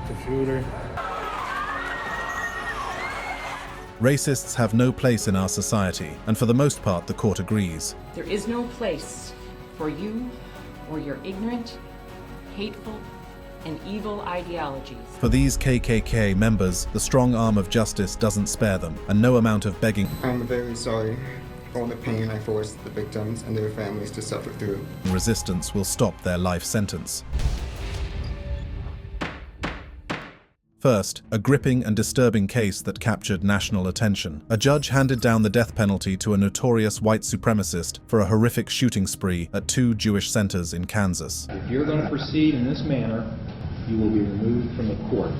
Active shooter. Racists have no place in our society, and for the most part, the court agrees. There is no place for you or your ignorant, hateful, and evil ideologies. For these KKK members, the strong arm of justice doesn't spare them, and no amount of begging. I'm very sorry for all the pain I forced the victims and their families to suffer through. Resistance will stop their life sentence. First, a gripping and disturbing case that captured national attention. A judge handed down the death penalty to a notorious white supremacist for a horrific shooting spree at 2 Jewish centers in Kansas. If you're going to proceed in this manner, you will be removed from the court.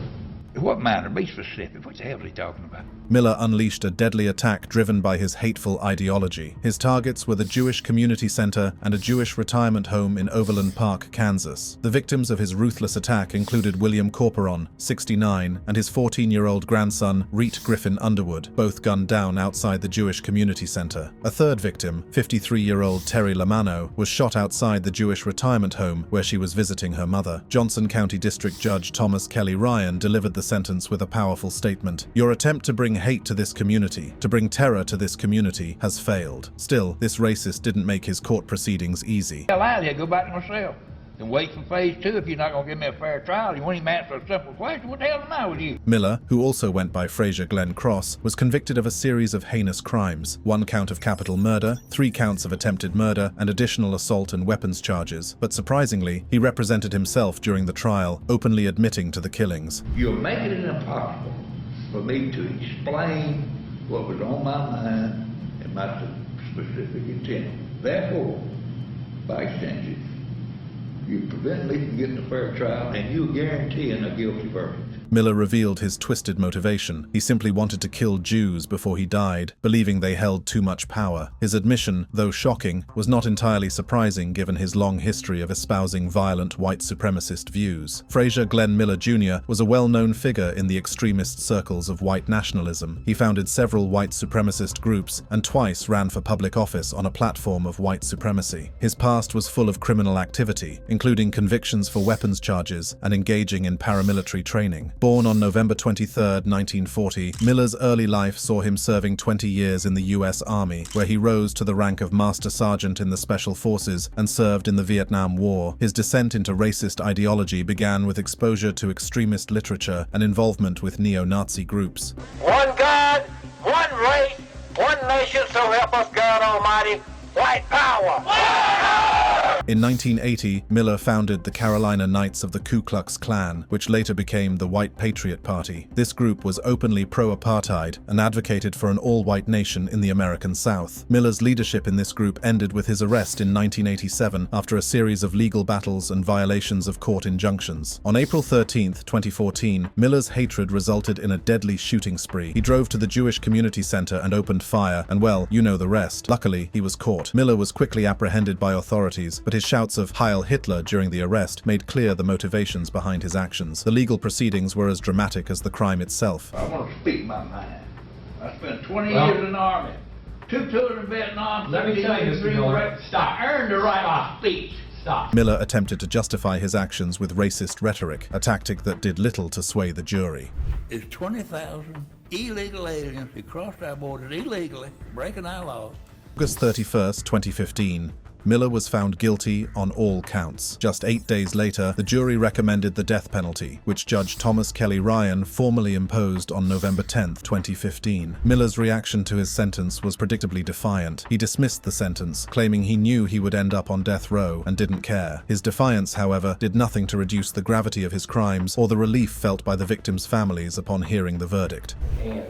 What manner? Be specific. What the hell is he talking about? Miller unleashed a deadly attack driven by his hateful ideology. His targets were the Jewish Community Center and a Jewish retirement home in Overland Park, Kansas. The victims of his ruthless attack included William Corporon, 69, and his 14-year-old grandson, Reet Griffin Underwood, both gunned down outside the Jewish Community Center. A third victim, 53-year-old Terry Lamano, was shot outside the Jewish retirement home where she was visiting her mother. Johnson County District Judge Thomas Kelly Ryan delivered the sentence with a powerful statement. Your attempt to bring hate to this community, to bring terror to this community, has failed. Still, this racist didn't make his court proceedings easy. Hell out of here, go back to myself. And wait for phase 2 if you're not going to give me a fair trial. You won't even answer a simple question. What the hell am I with you? Miller, who also went by Frazier Glenn Cross, was convicted of a series of heinous crimes: 1 count of capital murder, 3 counts of attempted murder, and additional assault and weapons charges. But surprisingly, he represented himself during the trial, openly admitting to the killings. You're making it impossible for me to explain what was on my mind and my specific intent. Therefore, by extension, you prevent me from getting a fair trial, and you're guaranteeing a guilty verdict. Miller revealed his twisted motivation. He simply wanted to kill Jews before he died, believing they held too much power. His admission, though shocking, was not entirely surprising given his long history of espousing violent white supremacist views. Frazier Glenn Miller Jr. was a well-known figure in the extremist circles of white nationalism. He founded several white supremacist groups and twice ran for public office on a platform of white supremacy. His past was full of criminal activity, including convictions for weapons charges and engaging in paramilitary training. Born on November 23, 1940, Miller's early life saw him serving 20 years in the U.S. Army, where he rose to the rank of Master Sergeant in the Special Forces and served in the Vietnam War. His descent into racist ideology began with exposure to extremist literature and involvement with neo-Nazi groups. One God, one race, one nation, so help us God Almighty, white power! In 1980, Miller founded the Carolina Knights of the Ku Klux Klan, which later became the White Patriot Party. This group was openly pro-apartheid and advocated for an all-white nation in the American South. Miller's leadership in this group ended with his arrest in 1987 after a series of legal battles and violations of court injunctions. On April 13, 2014, Miller's hatred resulted in a deadly shooting spree. He drove to the Jewish Community Center and opened fire, and well, you know the rest. Luckily, he was caught. Miller was quickly apprehended by authorities, but his shouts of Heil Hitler during the arrest made clear the motivations behind his actions. The legal proceedings were as dramatic as the crime itself. I want to speak my mind. I spent 20 years in the Army, 2 tours in Vietnam, Let me tell you, Mr. Miller, stop. I earned the right of speech. Stop. Miller attempted to justify his actions with racist rhetoric, a tactic that did little to sway the jury. There's 20,000 illegal aliens who crossed our borders illegally, breaking our laws. August 31, 2015. Miller was found guilty on all counts. Just 8 days later, the jury recommended the death penalty, which Judge Thomas Kelly Ryan formally imposed on November 10, 2015. Miller's reaction to his sentence was predictably defiant. He dismissed the sentence, claiming he knew he would end up on death row and didn't care. His defiance, however, did nothing to reduce the gravity of his crimes or the relief felt by the victims' families upon hearing the verdict. And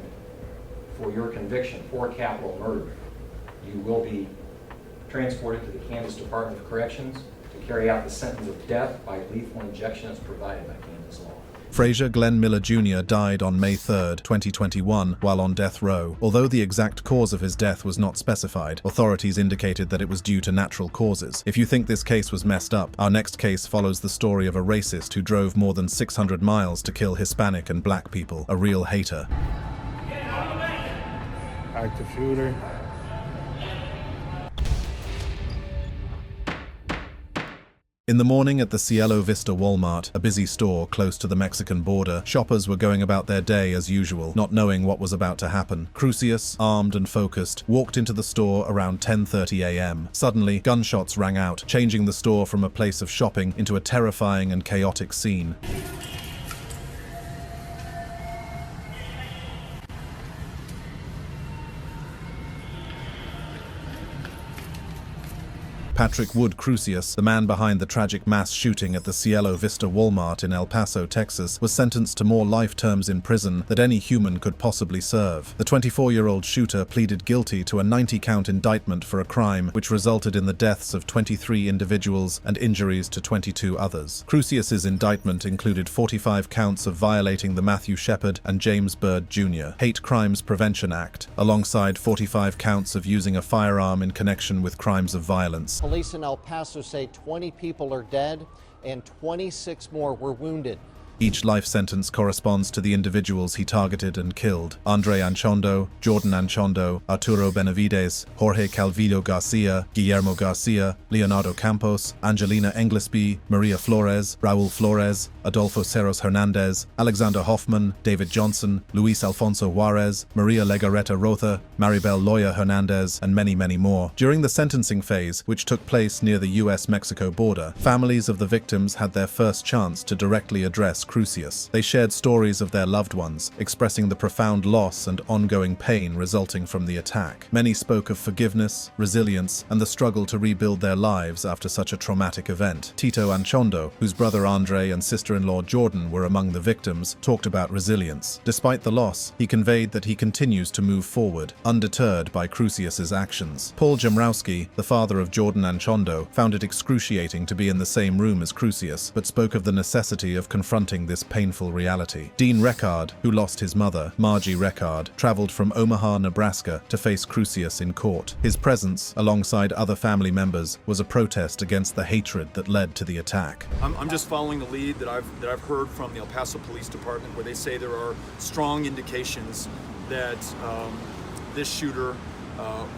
for your conviction for capital murder, you will be transported to the Kansas Department of Corrections to carry out the sentence of death by lethal injection as provided by Kansas law. Frazier Glenn Miller Jr. died on May 3, 2021, while on death row. Although the exact cause of his death was not specified, authorities indicated that it was due to natural causes. If you think this case was messed up, our next case follows the story of a racist who drove more than 600 miles to kill Hispanic and black people, a real hater. Active shooter. In the morning at the Cielo Vista Walmart, a busy store close to the Mexican border, shoppers were going about their day as usual, not knowing what was about to happen. Crucius, armed and focused, walked into the store around 10:30 a.m. Suddenly, gunshots rang out, changing the store from a place of shopping into a terrifying and chaotic scene. Patrick Wood Crucius, the man behind the tragic mass shooting at the Cielo Vista Walmart in El Paso, Texas, was sentenced to more life terms in prison than any human could possibly serve. The 24-year-old shooter pleaded guilty to a 90-count indictment for a crime which resulted in the deaths of 23 individuals and injuries to 22 others. Crucius's indictment included 45 counts of violating the Matthew Shepard and James Byrd Jr. Hate Crimes Prevention Act, alongside 45 counts of using a firearm in connection with crimes of violence. Police in El Paso say 20 people are dead and 26 more were wounded. Each life sentence corresponds to the individuals he targeted and killed: Andre Anchondo, Jordan Anchondo, Arturo Benavides, Jorge Calvillo Garcia, Guillermo Garcia, Leonardo Campos, Angelina Englesby, Maria Flores, Raul Flores, Adolfo Cerros Hernandez, Alexander Hoffman, David Johnson, Luis Alfonso Juarez, Maria Legarreta Rotha, Maribel Loya Hernandez, and many, many more. During the sentencing phase, which took place near the US-Mexico border, families of the victims had their first chance to directly address Crucius. They shared stories of their loved ones, expressing the profound loss and ongoing pain resulting from the attack. Many spoke of forgiveness, resilience, and the struggle to rebuild their lives after such a traumatic event. Tito Anchondo, whose brother Andre and sister-in-law Jordan were among the victims, talked about resilience. Despite the loss, he conveyed that he continues to move forward, undeterred by Crucius's actions. Paul Jemrowski, the father of Jordan Anchondo, found it excruciating to be in the same room as Crucius, but spoke of the necessity of confronting this painful reality. Dean Reckard, who lost his mother, Margie Reckard, traveled from Omaha, Nebraska to face Crucius in court. His presence, alongside other family members, was a protest against the hatred that led to the attack. I'm just following the lead that I've heard from the El Paso Police Department, where they say there are strong indications that this shooter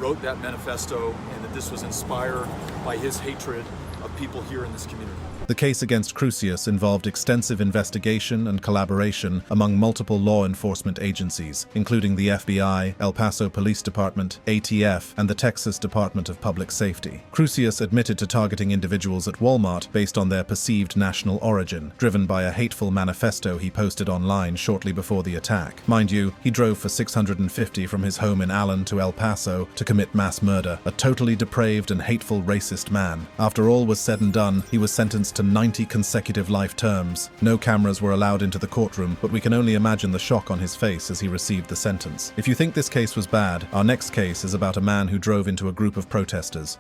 wrote that manifesto and that this was inspired by his hatred of people here in this community. The case against Crucius involved extensive investigation and collaboration among multiple law enforcement agencies, including the FBI, El Paso Police Department, ATF, and the Texas Department of Public Safety. Crucius admitted to targeting individuals at Walmart based on their perceived national origin, driven by a hateful manifesto he posted online shortly before the attack. Mind you, he drove for 650 from his home in Allen to El Paso to commit mass murder, a totally depraved and hateful racist man. After all was said and done, he was sentenced to 90 consecutive life terms. No cameras were allowed into the courtroom, but we can only imagine the shock on his face as he received the sentence. If you think this case was bad, our next case is about a man who drove into a group of protesters.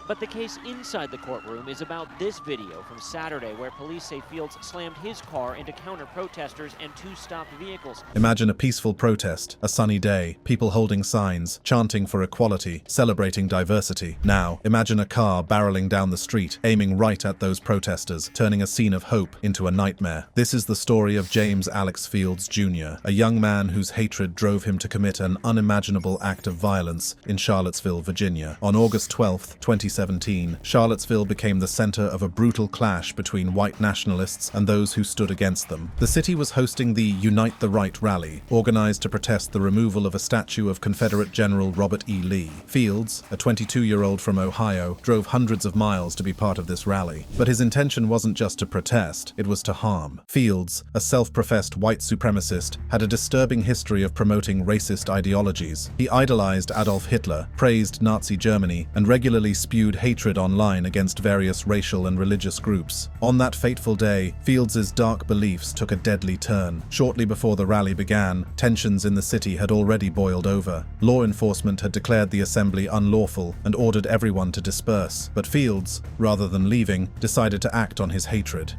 But the case inside the courtroom is about this video from Saturday, where police say Fields slammed his car into counter-protesters and two stopped vehicles. Imagine a peaceful protest, a sunny day, people holding signs, chanting for equality, celebrating diversity. Now, imagine a car barreling down the street, aiming right at those protesters, turning a scene of hope into a nightmare. This is the story of James Alex Fields Jr., a young man whose hatred drove him to commit an unimaginable act of violence in Charlottesville, Virginia. On August 12, 2017, Charlottesville became the center of a brutal clash between white nationalists and those who stood against them. The city was hosting the Unite the Right rally, organized to protest the removal of a statue of Confederate General Robert E. Lee. Fields, a 22-year-old from Ohio, drove hundreds of miles to be part of this rally. But his intention wasn't just to protest, it was to harm. Fields, a self-professed white supremacist, had a disturbing history of promoting racist ideologies. He idolized Adolf Hitler, praised Nazi Germany, and regularly spewed hatred online against various racial and religious groups. On that fateful day, Fields' dark beliefs took a deadly turn. Shortly before the rally began, tensions in the city had already boiled over. Law enforcement had declared the assembly unlawful and ordered everyone to disperse. But Fields, rather than leaving, decided to act on his hatred.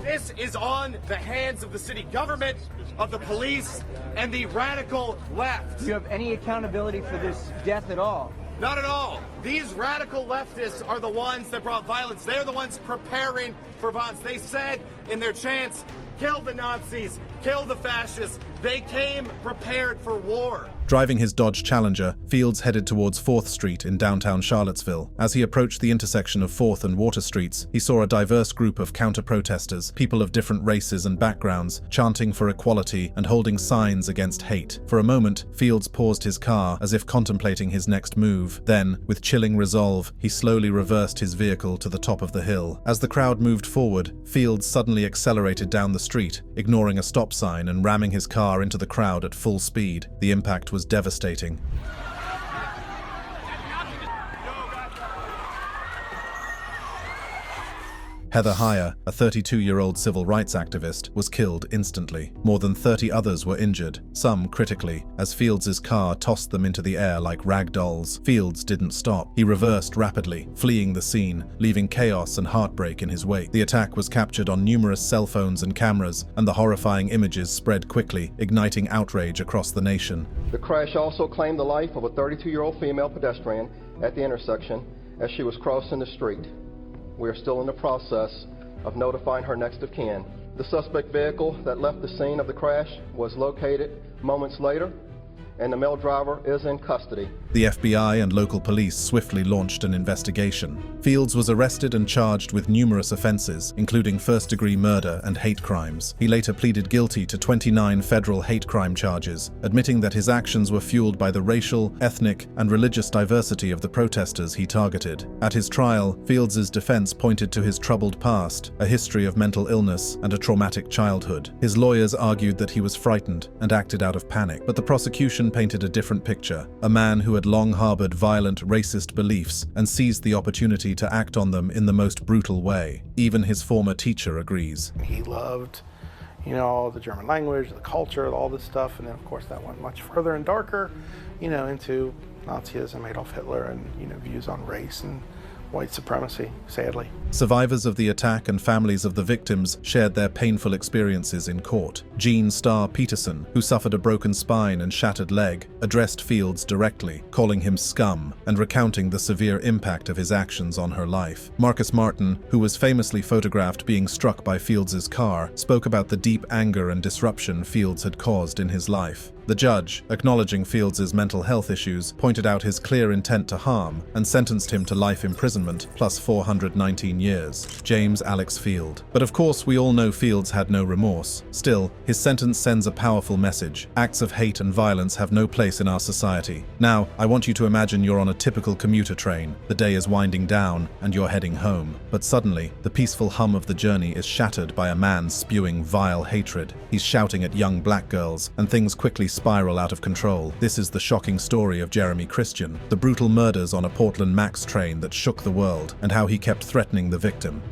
This is on the hands of the city government, of the police, and the radical left. Do you have any accountability for this death at all? Not at all. These radical leftists are the ones that brought violence. They're the ones preparing for violence. They said in their chants, kill the Nazis, kill the fascists. They came prepared for war. Driving his Dodge Challenger, Fields headed towards 4th Street in downtown Charlottesville. As he approached the intersection of 4th and Water Streets, he saw a diverse group of counter-protesters, people of different races and backgrounds, chanting for equality and holding signs against hate. For a moment, Fields paused his car as if contemplating his next move. Then, with chilling resolve, he slowly reversed his vehicle to the top of the hill. As the crowd moved forward, Fields suddenly accelerated down the street, ignoring a stop sign and ramming his car into the crowd at full speed. The impact was devastating. Heather Heyer, a 32-year-old civil rights activist, was killed instantly. More than 30 others were injured, some critically, as Fields' car tossed them into the air like rag dolls. Fields didn't stop. He reversed rapidly, fleeing the scene, leaving chaos and heartbreak in his wake. The attack was captured on numerous cell phones and cameras, and the horrifying images spread quickly, igniting outrage across the nation. The crash also claimed the life of a 32-year-old female pedestrian at the intersection as she was crossing the street. We are still in the process of notifying her next of kin. The suspect vehicle that left the scene of the crash was located moments later, and the male driver is in custody. The FBI and local police swiftly launched an investigation. Fields was arrested and charged with numerous offenses, including first-degree murder and hate crimes. He later pleaded guilty to 29 federal hate crime charges, admitting that his actions were fueled by the racial, ethnic, and religious diversity of the protesters he targeted. At his trial, Fields' defense pointed to his troubled past, a history of mental illness, and a traumatic childhood. His lawyers argued that he was frightened and acted out of panic, but the prosecution painted a different picture. A man who had long harbored violent, racist beliefs and seized the opportunity to act on them in the most brutal way. Even his former teacher agrees. He loved, the German language, the culture, all this stuff, and then of course that went much further and darker, into Nazism, Adolf Hitler, and, views on race and white supremacy, sadly. Survivors of the attack and families of the victims shared their painful experiences in court. Jean Starr Peterson, who suffered a broken spine and shattered leg, addressed Fields directly, calling him scum and recounting the severe impact of his actions on her life. Marcus Martin, who was famously photographed being struck by Fields' car, spoke about the deep anger and disruption Fields had caused in his life. The judge, acknowledging Fields' mental health issues, pointed out his clear intent to harm and sentenced him to life imprisonment plus 419 years. James Alex Field. But of course, we all know Fields had no remorse. Still, his sentence sends a powerful message. Acts of hate and violence have no place in our society. Now, I want you to imagine you're on a typical commuter train. The day is winding down and you're heading home. But suddenly, the peaceful hum of the journey is shattered by a man spewing vile hatred. He's shouting at young black girls, and things quickly spiral out of control. This is the shocking story of Jeremy Christian, the brutal murders on a Portland Max train that shook the world, and how he kept threatening the victim.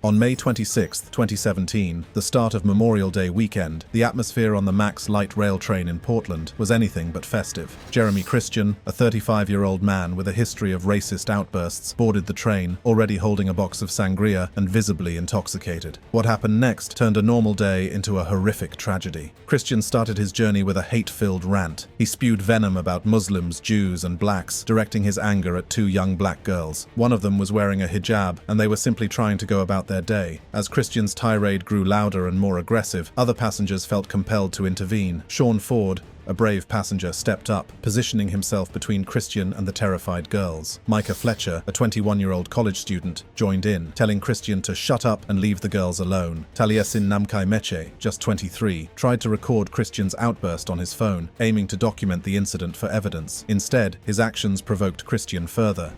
On May 26, 2017, the start of Memorial Day weekend, the atmosphere on the Max light rail train in Portland was anything but festive. Jeremy Christian, a 35-year-old man with a history of racist outbursts, boarded the train, already holding a box of sangria and visibly intoxicated. What happened next turned a normal day into a horrific tragedy. Christian started his journey with a hate-filled rant. He spewed venom about Muslims, Jews, and blacks, directing his anger at two young black girls. One of them was wearing a hijab, and they were simply trying to go about their day. As Christian's tirade grew louder and more aggressive, other passengers felt compelled to intervene. Sean Ford, a brave passenger, stepped up, positioning himself between Christian and the terrified girls. Micah Fletcher, a 21-year-old college student, joined in, telling Christian to shut up and leave the girls alone. Taliesin Namkai Meche, just 23, tried to record Christian's outburst on his phone, aiming to document the incident for evidence. Instead, his actions provoked Christian further.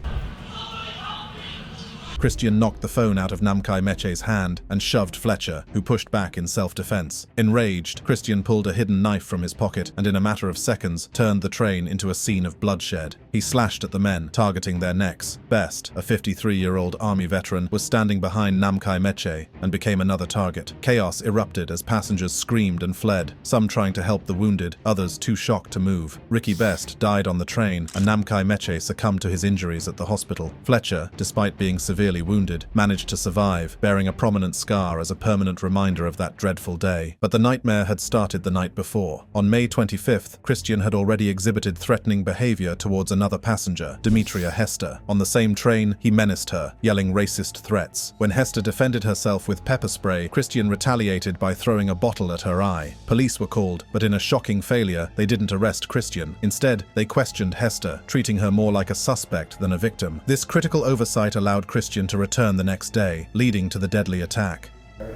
Christian knocked the phone out of Namkai Meche's hand and shoved Fletcher, who pushed back in self-defense. Enraged, Christian pulled a hidden knife from his pocket and in a matter of seconds turned the train into a scene of bloodshed. He slashed at the men, targeting their necks. Best, a 53-year-old army veteran, was standing behind Namkai Meche and became another target. Chaos erupted as passengers screamed and fled, some trying to help the wounded, others too shocked to move. Ricky Best died on the train, and Namkai Meche succumbed to his injuries at the hospital. Fletcher, despite being severely severely wounded, managed to survive, bearing a prominent scar as a permanent reminder of that dreadful day. But the nightmare had started the night before. On May 25th, Christian had already exhibited threatening behavior towards another passenger, Demetria Hester. On the same train, he menaced her, yelling racist threats. When Hester defended herself with pepper spray, Christian retaliated by throwing a bottle at her eye. Police were called, but in a shocking failure, they didn't arrest Christian. Instead, they questioned Hester, treating her more like a suspect than a victim. This critical oversight allowed Christian to return the next day, leading to the deadly attack.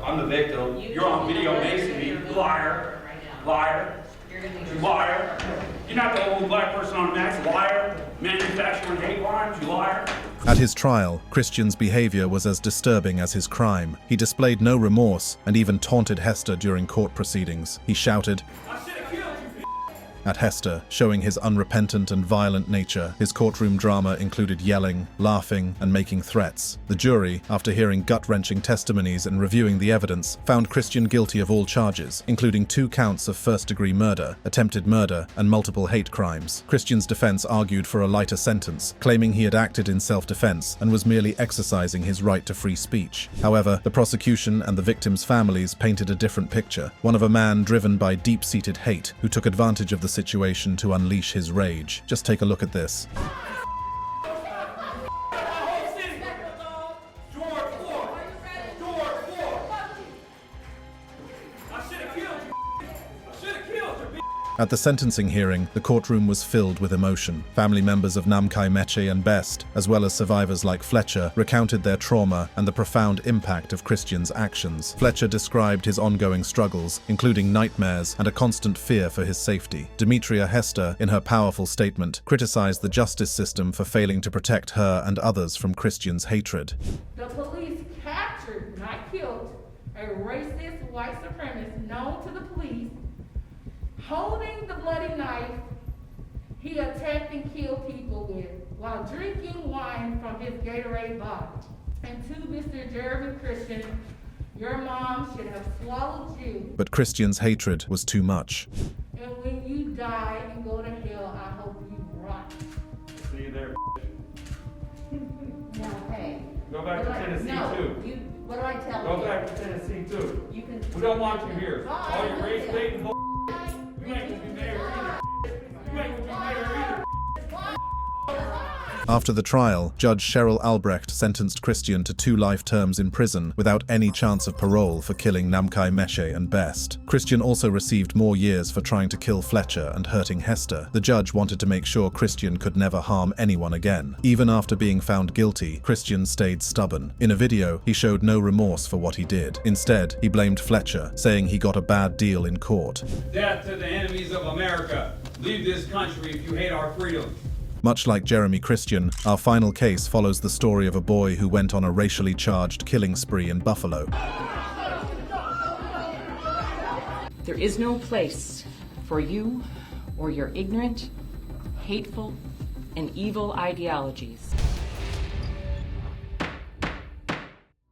I'm the victim. You're on video macing me. Liar. Liar. You liar. You're not the only black person on Max. Liar. Manufacturing hate crimes. You liar. At his trial, Christian's behavior was as disturbing as his crime. He displayed no remorse and even taunted Hester during court proceedings. He shouted at Hester, showing his unrepentant and violent nature. His courtroom drama included yelling, laughing, and making threats. The jury, after hearing gut-wrenching testimonies and reviewing the evidence, found Christian guilty of all charges, including 2 counts of first-degree murder, attempted murder, and multiple hate crimes. Christian's defense argued for a lighter sentence, claiming he had acted in self-defense and was merely exercising his right to free speech. However, the prosecution and the victims' families painted a different picture, one of a man driven by deep-seated hate who took advantage of the situation to unleash his rage. Just take a look at this. At the sentencing hearing, the courtroom was filled with emotion. Family members of Namkai Meche and Best, as well as survivors like Fletcher, recounted their trauma and the profound impact of Christian's actions. Fletcher described his ongoing struggles, including nightmares and a constant fear for his safety. Demetria Hester, in her powerful statement, criticized the justice system for failing to protect her and others from Christian's hatred. The police captured, not killed, a racist white supremacist known to the police. Holding the bloody knife, he attacked and killed people with while drinking wine from his Gatorade bottle. And to Mr. Jeremy Christian, your mom should have swallowed you. But Christian's hatred was too much. And when you die and go to hell, I hope you rot. See you there. Now, hey. Go back to Tennessee too. What do I tell you? Go back to Tennessee too. You can. We don't want you here. All your race baiting. You ain't gonna be mayor either. You ain't gonna be mayor either. After the trial, Judge Cheryl Albrecht sentenced Christian to 2 life terms in prison without any chance of parole for killing Namkai Meche and Best. Christian also received more years for trying to kill Fletcher and hurting Hester. The judge wanted to make sure Christian could never harm anyone again. Even after being found guilty, Christian stayed stubborn. In a video, he showed no remorse for what he did. Instead, he blamed Fletcher, saying he got a bad deal in court. Death to the enemies of America. Leave this country if you hate our freedom. Much like Jeremy Christian, our final case follows the story of a boy who went on a racially charged killing spree in Buffalo. There is no place for you or your ignorant, hateful, and evil ideologies.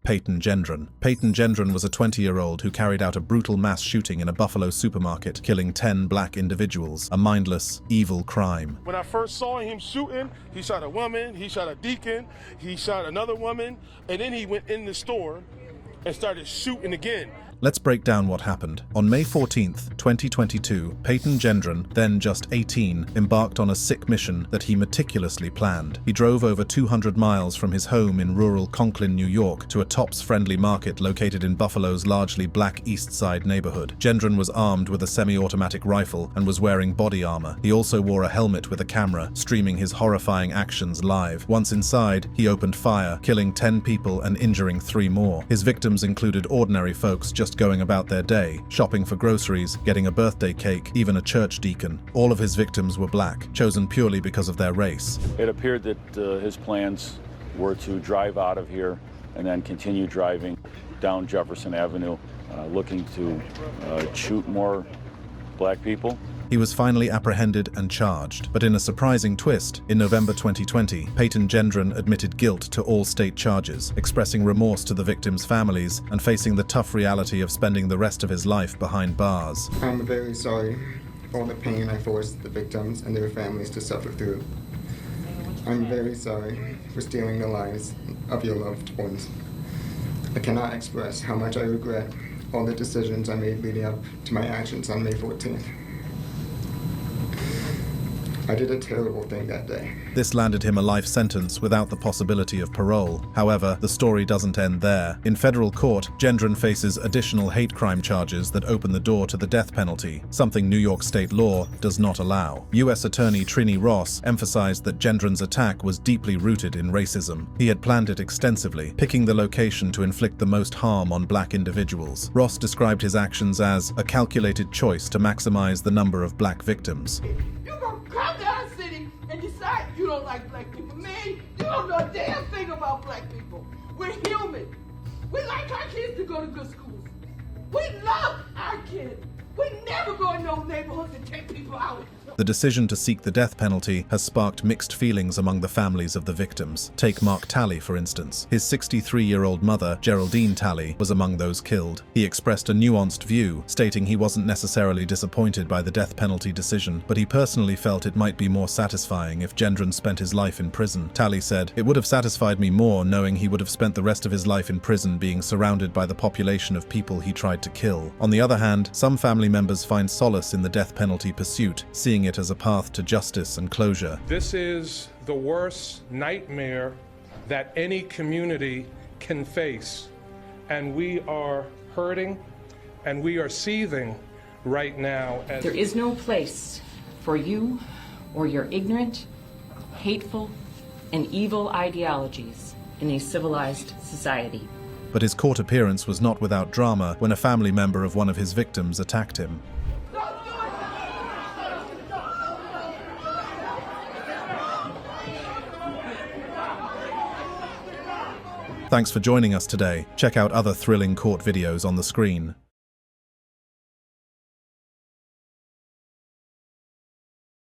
Peyton Gendron. Peyton Gendron was a 20-year-old who carried out a brutal mass shooting in a Buffalo supermarket, killing 10 black individuals, a mindless, evil crime. When I first saw him shooting, he shot a woman, he shot a deacon, he shot another woman, and then he went in the store and started shooting again. Let's break down what happened. On May 14th, 2022, Peyton Gendron, then just 18, embarked on a sick mission that he meticulously planned. He drove over 200 miles from his home in rural Conklin, New York, to a Tops-friendly market located in Buffalo's largely black East Side neighborhood. Gendron was armed with a semi-automatic rifle and was wearing body armor. He also wore a helmet with a camera, streaming his horrifying actions live. Once inside, he opened fire, killing 10 people and injuring 3 more. His victims included ordinary folks just going about their day, shopping for groceries, getting a birthday cake, even a church deacon. All of his victims were black, chosen purely because of their race. It appeared that his plans were to drive out of here and then continue driving down Jefferson Avenue, looking to shoot more black people. He was finally apprehended and charged, but in a surprising twist, in November 2020, Peyton Gendron admitted guilt to all state charges, expressing remorse to the victims' families and facing the tough reality of spending the rest of his life behind bars. I'm very sorry for all the pain I forced the victims and their families to suffer through. I'm very sorry for stealing the lives of your loved ones. I cannot express how much I regret all the decisions I made leading up to my actions on May 14th. I did a terrible thing that day. This landed him a life sentence without the possibility of parole. However, the story doesn't end there. In federal court, Gendron faces additional hate crime charges that open the door to the death penalty, something New York state law does not allow. U.S. Attorney Trini Ross emphasized that Gendron's attack was deeply rooted in racism. He had planned it extensively, picking the location to inflict the most harm on black individuals. Ross described his actions as a calculated choice to maximize the number of black victims. Come down the city and decide you don't like black people. Man, you don't know a damn thing about black people. We're human. We like our kids to go to good schools. We love our kids. We never go in those neighborhoods and take people out. The decision to seek the death penalty has sparked mixed feelings among the families of the victims. Take Mark Talley, for instance. His 63-year-old mother, Geraldine Talley, was among those killed. He expressed a nuanced view, stating he wasn't necessarily disappointed by the death penalty decision, but he personally felt it might be more satisfying if Gendron spent his life in prison. Talley said, "It would have satisfied me more knowing he would have spent the rest of his life in prison being surrounded by the population of people he tried to kill." On the other hand, some family members find solace in the death penalty pursuit, seeing it as a path to justice and closure. This is the worst nightmare that any community can face, and we are hurting and we are seething right now. There is no place for you or your ignorant, hateful, and evil ideologies in a civilized society. But his court appearance was not without drama when a family member of one of his victims attacked him. Thanks for joining us today. Check out other thrilling court videos on the screen.